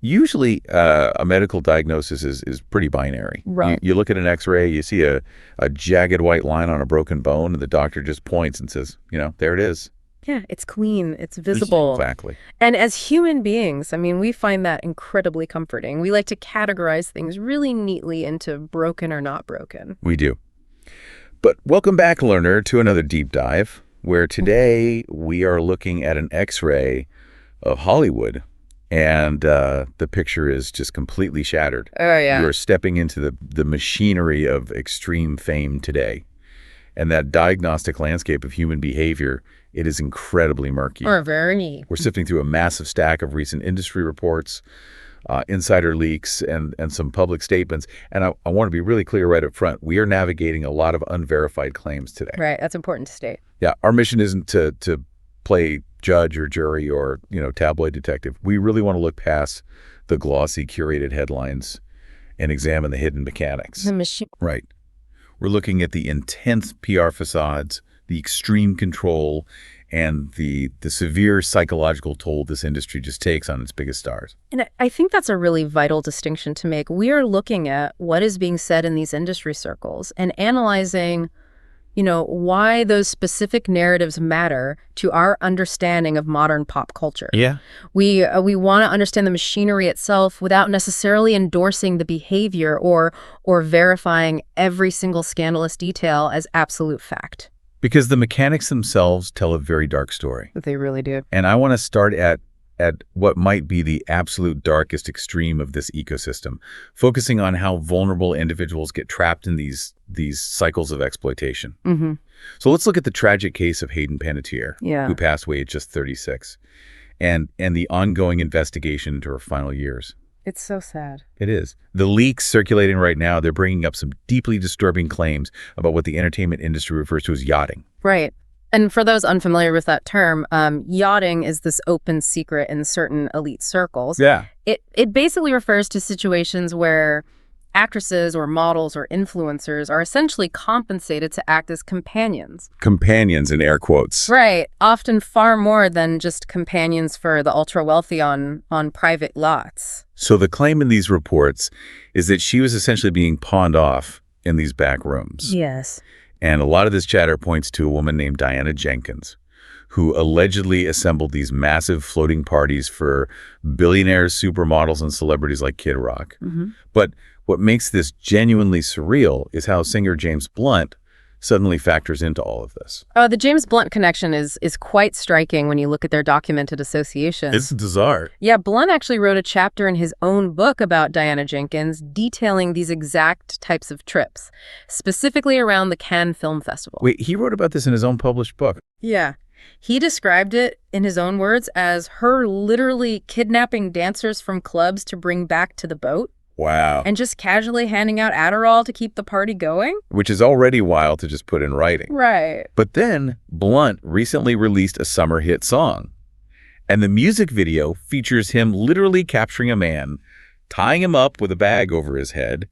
Usually, a medical diagnosis is pretty binary. Right. You look at an X-ray, you see a jagged white line on a broken bone, and the doctor just points and says, there it is. Yeah, it's clean, it's visible. Exactly. And as human beings, I mean, we find that incredibly comforting. We like to categorize things really neatly into broken or not broken. We do. But welcome back, learner, to another deep dive, where today we are looking at an X-ray of Hollywood, and the picture is just completely shattered. Oh, yeah. You are stepping into the machinery of extreme fame today. And that diagnostic landscape of human behavior, it is incredibly murky. Or very. We're sifting through a massive stack of recent industry reports, insider leaks, and some public statements. And I want to be really clear right up front. We are navigating a lot of unverified claims today. Right. That's important to state. Yeah. Our mission isn't to play judge or jury or, tabloid detective. We really want to look past the glossy, curated headlines and examine the hidden mechanics. The machine. Right. We're looking at the intense PR facades, the extreme control, and the severe psychological toll this industry just takes on its biggest stars. And I think that's a really vital distinction to make. We are looking at what is being said in these industry circles and analyzing, why those specific narratives matter to our understanding of modern pop culture. Yeah. We want to understand the machinery itself without necessarily endorsing the behavior or verifying every single scandalous detail as absolute fact. Because the mechanics themselves tell a very dark story. They really do. And I want to start at what might be the absolute darkest extreme of this ecosystem, focusing on how vulnerable individuals get trapped in these cycles of exploitation. Mm-hmm. So let's look at the tragic case of Hayden Panettiere, who passed away at just 36, and the ongoing investigation into her final years. It's so sad. It is. The leaks circulating right now, they're bringing up some deeply disturbing claims about what the entertainment industry refers to as yachting. Right. And for those unfamiliar with that term, yachting is this open secret in certain elite circles. Yeah. It basically refers to situations where actresses or models or influencers are essentially compensated to act as companions. Companions in air quotes. Right. Often far more than just companions for the ultra-wealthy on private lots. So the claim in these reports is that she was essentially being pawned off in these back rooms. Yes. And a lot of this chatter points to a woman named Diana Jenkins, who allegedly assembled these massive floating parties for billionaires, supermodels, and celebrities like Kid Rock. Mm-hmm. But what makes this genuinely surreal is how singer James Blunt suddenly factors into all of this. The James Blunt connection is quite striking when you look at their documented associations. It's bizarre. Yeah, Blunt actually wrote a chapter in his own book about Diana Jenkins detailing these exact types of trips, specifically around the Cannes Film Festival. Wait, he wrote about this in his own published book? Yeah. He described it, in his own words, as her literally kidnapping dancers from clubs to bring back to the boat. Wow. And just casually handing out Adderall to keep the party going? Which is already wild to just put in writing. Right. But then Blunt recently released a summer hit song. And the music video features him literally capturing a man, tying him up with a bag over his head,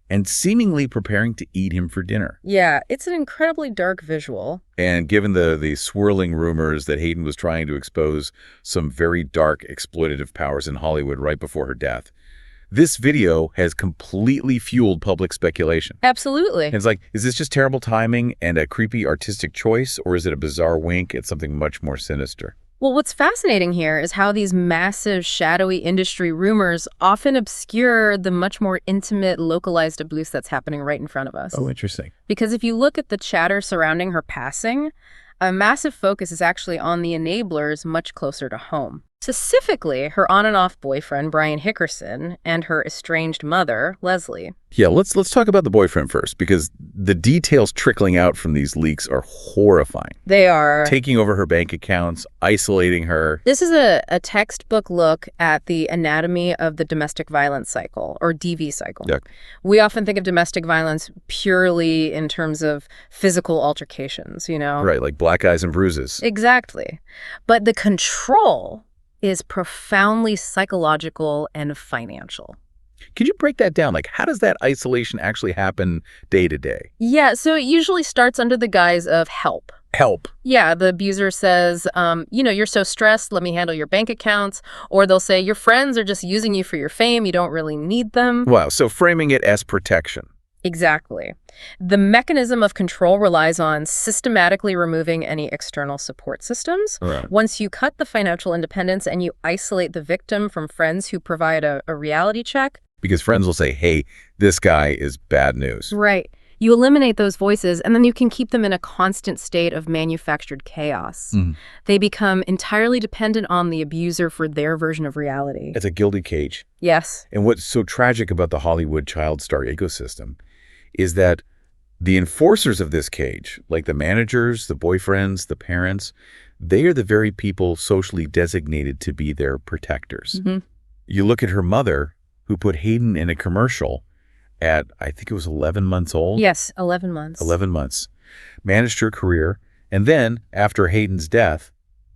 and seemingly preparing to eat him for dinner. Yeah, it's an incredibly dark visual. And given the swirling rumors that Hayden was trying to expose some very dark exploitative powers in Hollywood right before her death, this video has completely fueled public speculation. Absolutely. And it's like, is this just terrible timing and a creepy artistic choice, or is it a bizarre wink at something much more sinister? Well, what's fascinating here is how these massive, shadowy industry rumors often obscure the much more intimate, localized abuse that's happening right in front of us. Oh, interesting. Because if you look at the chatter surrounding her passing, a massive focus is actually on the enablers much closer to home. Specifically, her on and off boyfriend, Brian Hickerson, and her estranged mother, Leslie. Yeah, let's talk about the boyfriend first, because the details trickling out from these leaks are horrifying. They are. Taking over her bank accounts, isolating her. This is a textbook look at the anatomy of the domestic violence cycle, or DV cycle. Yeah. We often think of domestic violence purely in terms of physical altercations, Right, like black eyes and bruises. Exactly. But the control is profoundly psychological and financial. Could you break that down? Like, how does that isolation actually happen day to day? Yeah, so it usually starts under the guise of help. help. Yeah, the abuser says, you're so stressed, let me handle your bank accounts. Or they'll say, your friends are just using you for your fame, you don't really need them. Wow, so framing it as protection. Exactly. The mechanism of control relies on systematically removing any external support systems. Right. Once you cut the financial independence and you isolate the victim from friends who provide a reality check. Because friends will say, hey, this guy is bad news. Right. You eliminate those voices, and then you can keep them in a constant state of manufactured chaos. They become entirely dependent on the abuser for their version of reality. It's a gilded cage. Yes. And what's so tragic about the Hollywood child star ecosystem is that the enforcers of this cage, like the managers, the boyfriends, the parents, they are the very people socially designated to be their protectors. You look at her mother, who put Hayden in a commercial at, I think it was 11 months old. Yes, 11 months. 11 months. Managed her career, and then, after Hayden's death,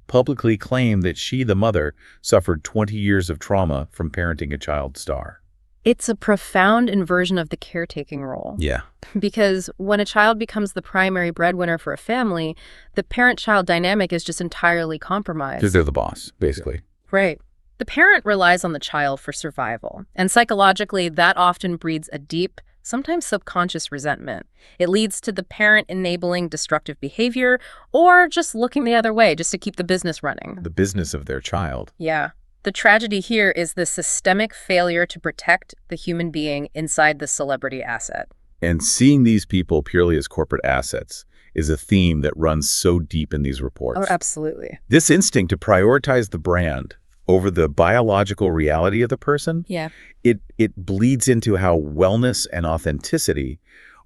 publicly claimed that she, the mother, suffered 20 years of trauma from parenting a child star. It's a profound inversion of the caretaking role. Yeah. Because when a child becomes the primary breadwinner for a family, the parent-child dynamic is just entirely compromised. Because they're the boss, basically. Right. The parent relies on the child for survival, and psychologically, that often breeds a deep, sometimes subconscious resentment. It leads to the parent enabling destructive behavior or just looking the other way just to keep the business running. The business of their child. Yeah. The tragedy here is the systemic failure to protect the human being inside the celebrity asset. And seeing these people purely as corporate assets is a theme that runs so deep in these reports. Oh, absolutely. This instinct to prioritize the brand over the biological reality of the person, it bleeds into how wellness and authenticity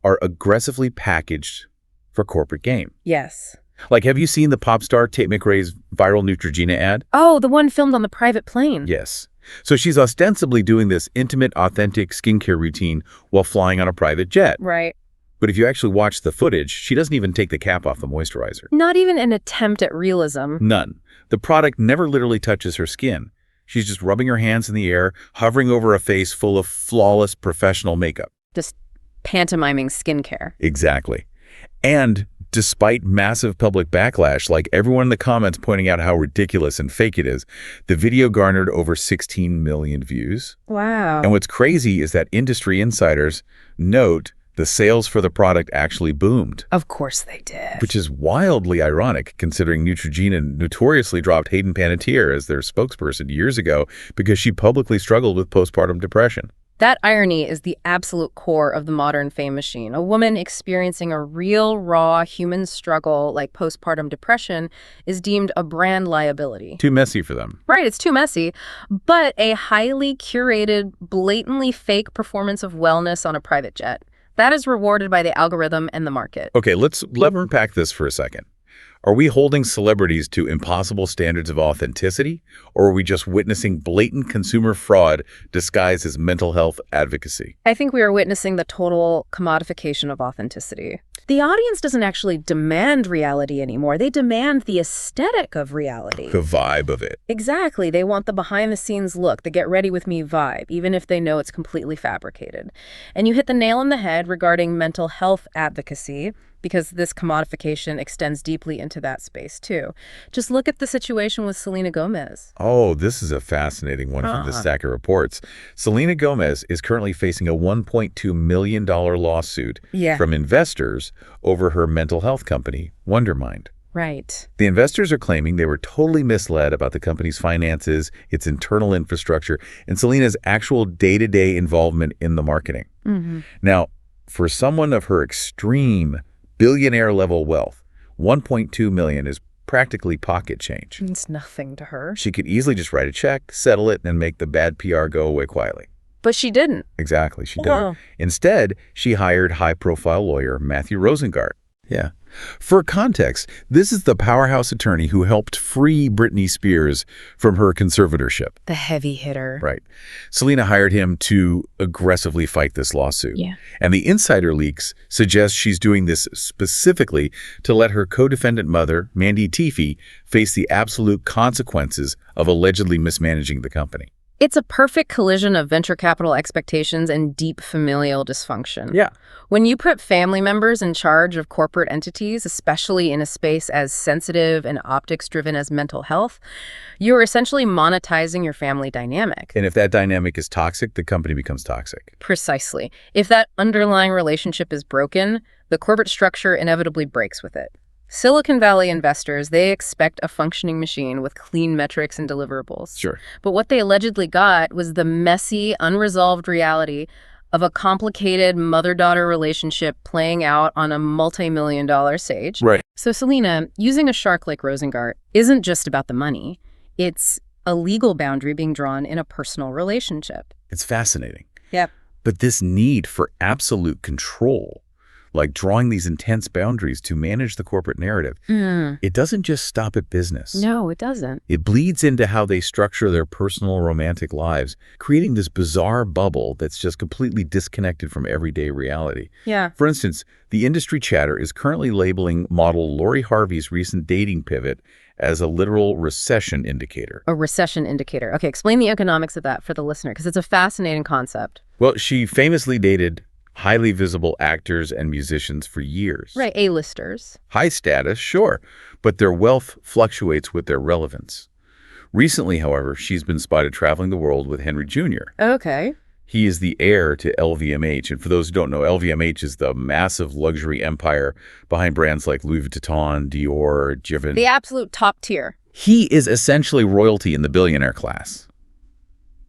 are aggressively packaged for corporate gain. Yes. Like, have you seen the pop star Tate McRae's viral Neutrogena ad? Oh, the one filmed on the private plane. Yes. So she's ostensibly doing this intimate, authentic skincare routine while flying on a private jet. Right. But if you actually watch the footage, she doesn't even take the cap off the moisturizer. Not even an attempt at realism. None. The product never literally touches her skin. She's just rubbing her hands in the air, hovering over a face full of flawless professional makeup. Just pantomiming skincare. Exactly. And despite massive public backlash, like everyone in the comments pointing out how ridiculous and fake it is, the video garnered over 16 million views. Wow. And what's crazy is that industry insiders note the sales for the product actually boomed. Of course they did. Which is wildly ironic, considering Neutrogena notoriously dropped Hayden Panettiere as their spokesperson years ago because she publicly struggled with postpartum depression. That irony is the absolute core of the modern fame machine. A woman experiencing a real, raw human struggle like postpartum depression is deemed a brand liability. Too messy for them. Right, it's too messy. But a highly curated, blatantly fake performance of wellness on a private jet. That is rewarded by the algorithm and the market. Okay, let's unpack this for a second. Are we holding celebrities to impossible standards of authenticity, or are we just witnessing blatant consumer fraud disguised as mental health advocacy? I think we are witnessing the total commodification of authenticity. The audience doesn't actually demand reality anymore. They demand the aesthetic of reality. The vibe of it. Exactly. They want the behind-the-scenes look, the get ready with me vibe, even if they know it's completely fabricated. And you hit the nail on the head regarding mental health advocacy, because this commodification extends deeply into that space, too. Just look at the situation with Selena Gomez. Oh, this is a fascinating one from this stack of reports. Selena Gomez is currently facing a $1.2 million lawsuit from investors over her mental health company, Wondermind. Right. The investors are claiming they were totally misled about the company's finances, its internal infrastructure, and Selena's actual day-to-day involvement in the marketing. Now, for someone of her extreme billionaire-level wealth, $1.2 million is practically pocket change. It's nothing to her. She could easily just write a check, settle it, and make the bad PR go away quietly. But she didn't. Exactly, she didn't. Instead, she hired high-profile lawyer Matthew Rosengart. Yeah. For context, this is the powerhouse attorney who helped free Britney Spears from her conservatorship. The heavy hitter. Right. Selena hired him to aggressively fight this lawsuit. Yeah. And the insider leaks suggest she's doing this specifically to let her co-defendant mother, Mandy Teefey, face the absolute consequences of allegedly mismanaging the company. It's a perfect collision of venture capital expectations and deep familial dysfunction. Yeah. When you put family members in charge of corporate entities, especially in a space as sensitive and optics-driven as mental health, you're essentially monetizing your family dynamic. And if that dynamic is toxic, the company becomes toxic. Precisely. If that underlying relationship is broken, the corporate structure inevitably breaks with it. Silicon Valley investors, they expect a functioning machine with clean metrics and deliverables. Sure. But what they allegedly got was the messy, unresolved reality of a complicated mother-daughter relationship playing out on a multi-million-dollar stage. Right. So, Selena, using a shark like Rosengart isn't just about the money. It's a legal boundary being drawn in a personal relationship. It's fascinating. Yep. But this need for absolute control, like drawing these intense boundaries to manage the corporate narrative, it doesn't just stop at business. No, it doesn't. It bleeds into how they structure their personal romantic lives, creating this bizarre bubble that's just completely disconnected from everyday reality. Yeah. For instance, the industry chatter is currently labeling model Lori Harvey's recent dating pivot as a literal recession indicator. A recession indicator. Okay, explain the economics of that for the listener, because it's a fascinating concept. Well, she famously dated highly visible actors and musicians for years. Right, A-listers. High status, sure, but their wealth fluctuates with their relevance. Recently, however, she's been spotted traveling the world with Henry Jr. Okay. He is the heir to LVMH, and for those who don't know, LVMH is the massive luxury empire behind brands like Louis Vuitton, Dior, Givenchy. The absolute top tier. He is essentially royalty in the billionaire class.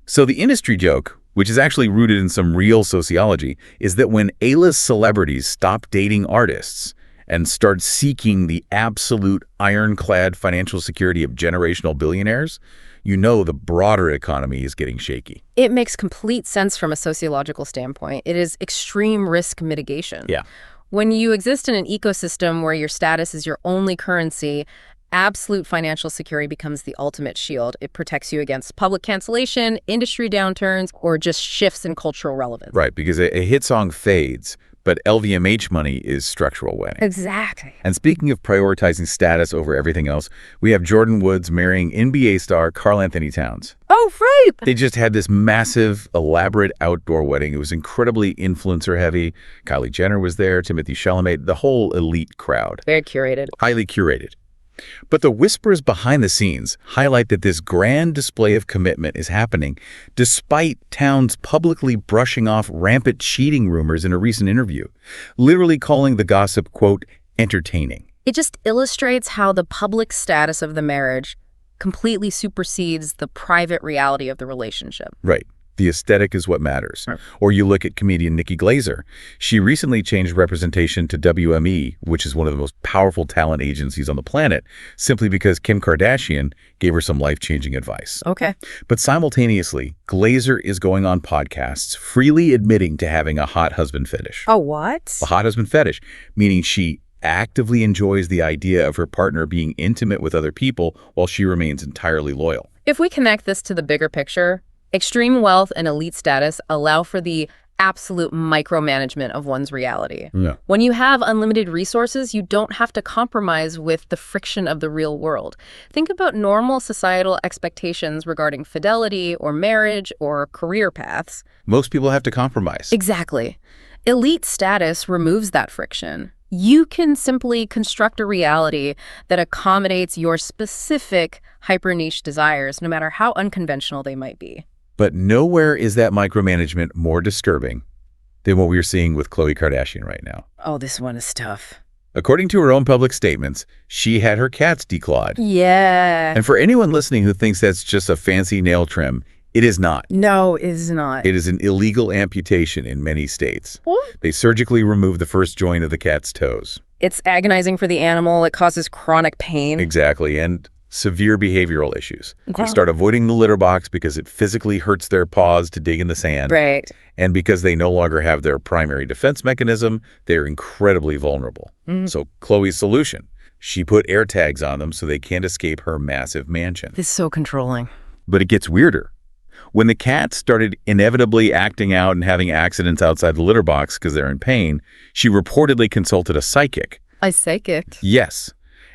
So the industry joke, which is actually rooted in some real sociology, is that when A-list celebrities stop dating artists and start seeking the absolute ironclad financial security of generational billionaires, you know the broader economy is getting shaky. It makes complete sense from a sociological standpoint. It is extreme risk mitigation. Yeah. When you exist in an ecosystem where your status is your only currency, absolute financial security becomes the ultimate shield. It protects you against public cancellation, industry downturns, or just shifts in cultural relevance. Right, because a hit song fades, but LVMH money is structural winning. Exactly. And speaking of prioritizing status over everything else, we have Jordan Woods marrying NBA star Karl Anthony Towns. Oh, right. They just had this massive, elaborate outdoor wedding. It was incredibly influencer-heavy. Kylie Jenner was there, Timothée Chalamet, the whole elite crowd. Very curated. Highly curated. But the whispers behind the scenes highlight that this grand display of commitment is happening despite Towns publicly brushing off rampant cheating rumors in a recent interview, literally calling the gossip, quote, entertaining. It just illustrates how the public status of the marriage completely supersedes the private reality of the relationship. Right. The aesthetic is what matters. Right. Or you look at comedian Nikki Glaser. She recently changed representation to WME, which is one of the most powerful talent agencies on the planet, simply because Kim Kardashian gave her some life-changing advice. Okay. But simultaneously, Glaser is going on podcasts freely admitting to having a hot husband fetish. Oh, what? A hot husband fetish, meaning she actively enjoys the idea of her partner being intimate with other people while she remains entirely loyal. If we connect this to the bigger picture, extreme wealth and elite status allow for the absolute micromanagement of one's reality. Yeah. When you have unlimited resources, you don't have to compromise with the friction of the real world. Think about normal societal expectations regarding fidelity or marriage or career paths. Most people have to compromise. Exactly. Elite status removes that friction. You can simply construct a reality that accommodates your specific hyper-niche desires, no matter how unconventional they might be. But nowhere is that micromanagement more disturbing than what we're seeing with Khloe Kardashian right now. Oh, this one is tough. According to her own public statements, she had her cats declawed. Yeah. And for anyone listening who thinks that's just a fancy nail trim, it is not. No, it is not. It is an illegal amputation in many states. What? They surgically remove the first joint of the cat's toes. It's agonizing for the animal. It causes chronic pain. Exactly, and severe behavioral issues. Okay. They start avoiding the litter box because it physically hurts their paws to dig in the sand. Right. And because they no longer have their primary defense mechanism, they're incredibly vulnerable. So Khloe's solution, she put air tags on them so they can't escape her massive mansion. This is so controlling. But it gets weirder. When the cats started inevitably acting out and having accidents outside the litter box because they're in pain, she reportedly consulted a psychic. A psychic? Yes.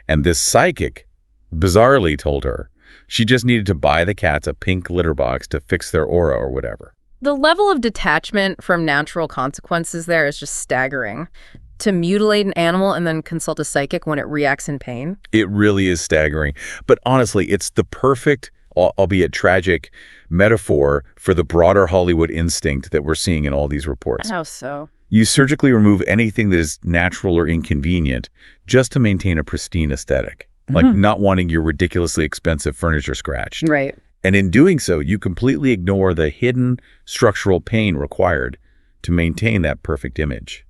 And this psychic bizarrely told her She just needed to buy the cats a pink litter box to fix their aura or whatever. The level of detachment from natural consequences there is just staggering. To mutilate an animal and then consult a psychic when it reacts in pain? It really is staggering. But honestly, it's the perfect, albeit tragic, metaphor for the broader Hollywood instinct that we're seeing in all these reports. How so? You surgically remove anything that is natural or inconvenient just to maintain a pristine aesthetic, like not wanting your ridiculously expensive furniture scratched. Right. And in doing so, you completely ignore the hidden structural pain required to maintain that perfect image.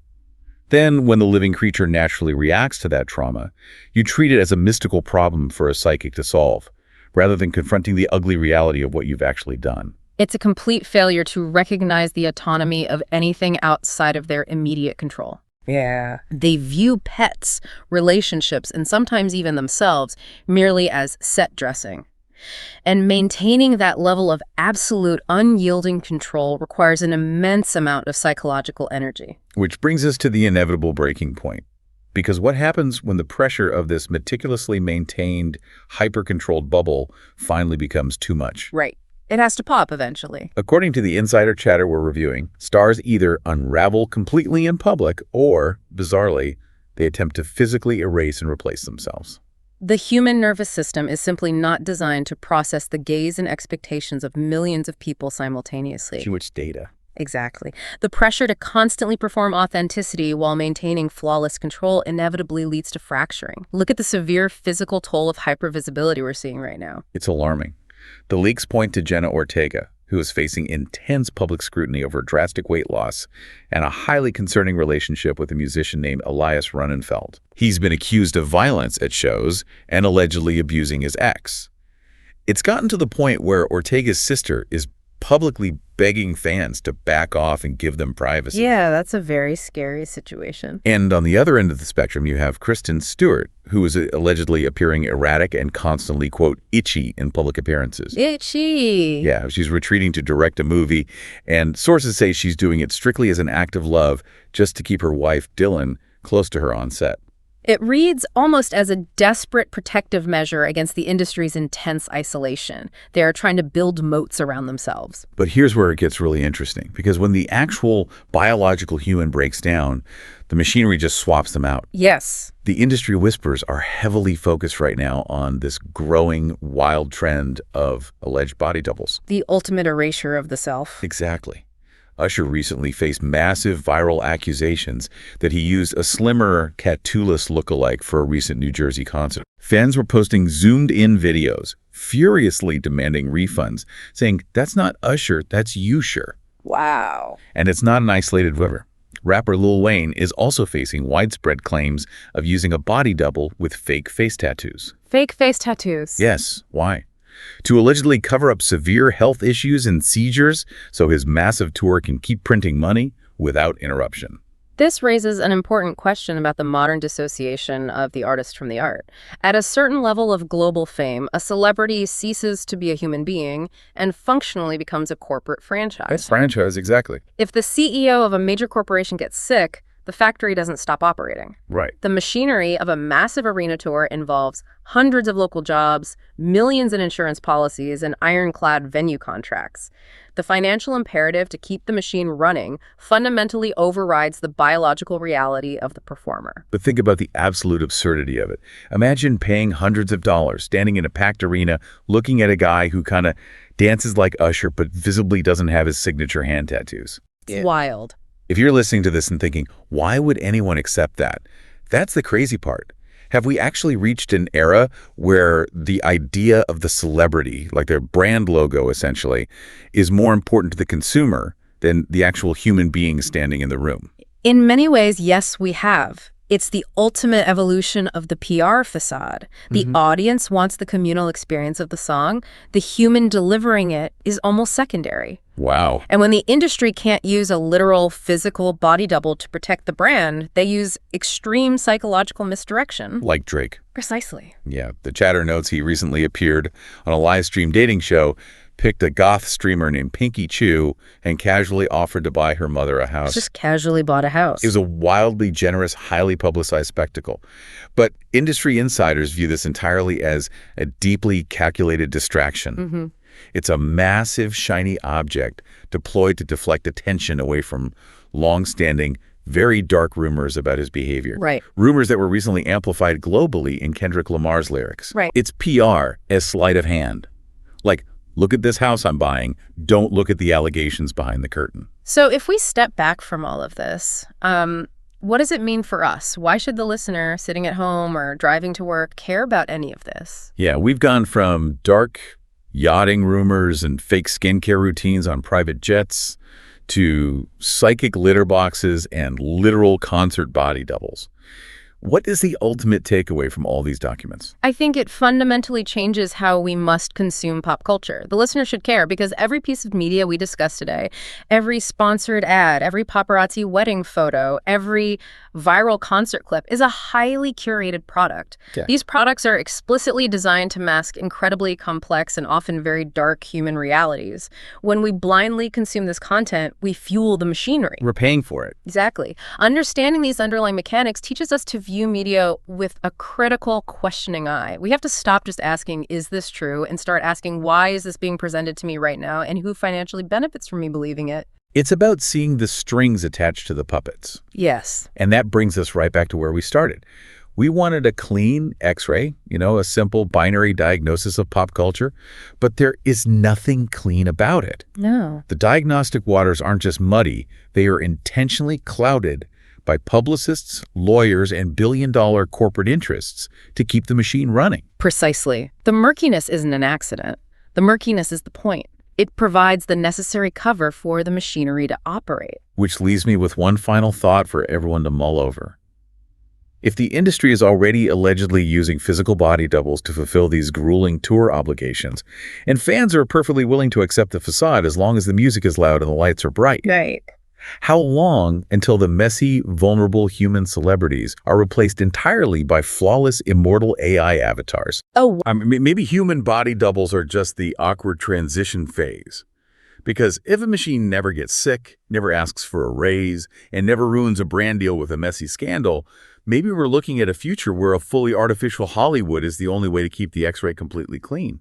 Then, when the living creature naturally reacts to that trauma, you treat it as a mystical problem for a psychic to solve, rather than confronting the ugly reality of what you've actually done. It's a complete failure to recognize the autonomy of anything outside of their immediate control. Yeah. They view pets, relationships, and sometimes even themselves merely as set dressing. And maintaining that level of absolute unyielding control requires an immense amount of psychological energy. Which brings us to the inevitable breaking point. Because what happens when the pressure of this meticulously maintained, hyper-controlled bubble finally becomes too much? Right. It has to pop eventually. According to the insider chatter we're reviewing, stars either unravel completely in public or, bizarrely, they attempt to physically erase and replace themselves. The human nervous system is simply not designed to process the gaze and expectations of millions of people simultaneously. Too much data. Exactly. The pressure to constantly perform authenticity while maintaining flawless control inevitably leads to fracturing. Look at the severe physical toll of hypervisibility we're seeing right now. It's alarming. The leaks point to Jenna Ortega, who is facing intense public scrutiny over drastic weight loss and a highly concerning relationship with a musician named Elias Runnenfeld. He's been accused of violence at shows and allegedly abusing his ex. It's gotten to the point where Ortega's sister is publicly begging fans to back off and give them privacy. Yeah, that's a very scary situation. And on the other end of the spectrum, you have Kristen Stewart, who is allegedly appearing erratic and constantly, quote, itchy in public appearances. Itchy! Yeah, she's retreating to direct a movie, and sources say she's doing it strictly as an act of love just to keep her wife, Dylan, close to her on set. It reads almost as a desperate protective measure against the industry's intense isolation. They are trying to build moats around themselves. But here's where it gets really interesting, because when the actual biological human breaks down, the machinery just swaps them out. Yes. The industry whispers are heavily focused right now on this growing wild trend of alleged body doubles. The ultimate erasure of the self. Exactly. Usher recently faced massive viral accusations that he used a slimmer Catulus lookalike for a recent New Jersey concert. Fans were posting zoomed-in videos, furiously demanding refunds, saying, "That's not Usher, that's Usher." Wow. And it's not an isolated whimper. Rapper Lil Wayne is also facing widespread claims of using a body double with fake face tattoos. Fake face tattoos. Yes, why? To allegedly cover up severe health issues and seizures so his massive tour can keep printing money without interruption. This raises an important question about the modern dissociation of the artist from the art. At a certain level of global fame, a celebrity ceases to be a human being and functionally becomes a corporate franchise. Franchise, exactly. If the CEO of a major corporation gets sick, the factory doesn't stop operating. Right. The machinery of a massive arena tour involves hundreds of local jobs, millions in insurance policies, and ironclad venue contracts. The financial imperative to keep the machine running fundamentally overrides the biological reality of the performer. But think about the absolute absurdity of it. Imagine paying hundreds of dollars, standing in a packed arena, looking at a guy who kind of dances like Usher, but visibly doesn't have his signature hand tattoos. It's wild. If you're listening to this and thinking, why would anyone accept that? That's the crazy part. Have we actually reached an era where the idea of the celebrity, like their brand logo essentially, is more important to the consumer than the actual human being standing in the room? In many ways, yes, we have. It's the ultimate evolution of the PR facade. The audience wants the communal experience of the song. The human delivering it is almost secondary. Wow. And when the industry can't use a literal physical body double to protect the brand, they use extreme psychological misdirection. Like Drake. Precisely. Yeah. The chatter notes he recently appeared on a live stream dating show picked a goth streamer named Pinky Chew and casually offered to buy her mother a house. Just casually bought a house. It was a wildly generous, highly publicized spectacle. But industry insiders view this entirely as a deeply calculated distraction. It's a massive, shiny object deployed to deflect attention away from long-standing, very dark rumors about his behavior. Right. Rumors that were recently amplified globally in Kendrick Lamar's lyrics. Right. It's PR as sleight of hand. Like, look at this house I'm buying. Don't look at the allegations behind the curtain. So if we step back from all of this, what does it mean for us? Why should the listener sitting at home or driving to work care about any of this? Yeah, we've gone from dark yachting rumors and fake skincare routines on private jets to psychic litter boxes and literal concert body doubles. What is the ultimate takeaway from all these documents? I think it fundamentally changes how we must consume pop culture. The listener should care because every piece of media we discuss today, every sponsored ad, every paparazzi wedding photo, every viral concert clip is a highly curated product. Okay. These products are explicitly designed to mask incredibly complex and often very dark human realities. When we blindly consume this content, we fuel the machinery. We're paying for it. Exactly. Understanding these underlying mechanics teaches us to view media with a critical, questioning eye. We have to stop just asking, is this true? And start asking, why is this being presented to me right now? And who financially benefits from me believing it? It's about seeing the strings attached to the puppets. Yes. And that brings us right back to where we started. We wanted a clean X-ray, a simple binary diagnosis of pop culture, but there is nothing clean about it. No. The diagnostic waters aren't just muddy, they are intentionally clouded by publicists, lawyers, and billion-dollar corporate interests to keep the machine running. Precisely. The murkiness isn't an accident. The murkiness is the point. It provides the necessary cover for the machinery to operate. Which leaves me with one final thought for everyone to mull over. If the industry is already allegedly using physical body doubles to fulfill these grueling tour obligations, and fans are perfectly willing to accept the facade as long as the music is loud and the lights are bright, Right. how long until the messy, vulnerable human celebrities are replaced entirely by flawless, immortal AI avatars? Oh, Maybe human body doubles are just the awkward transition phase. Because if a machine never gets sick, never asks for a raise, and never ruins a brand deal with a messy scandal, maybe we're looking at a future where a fully artificial Hollywood is the only way to keep the X-ray completely clean.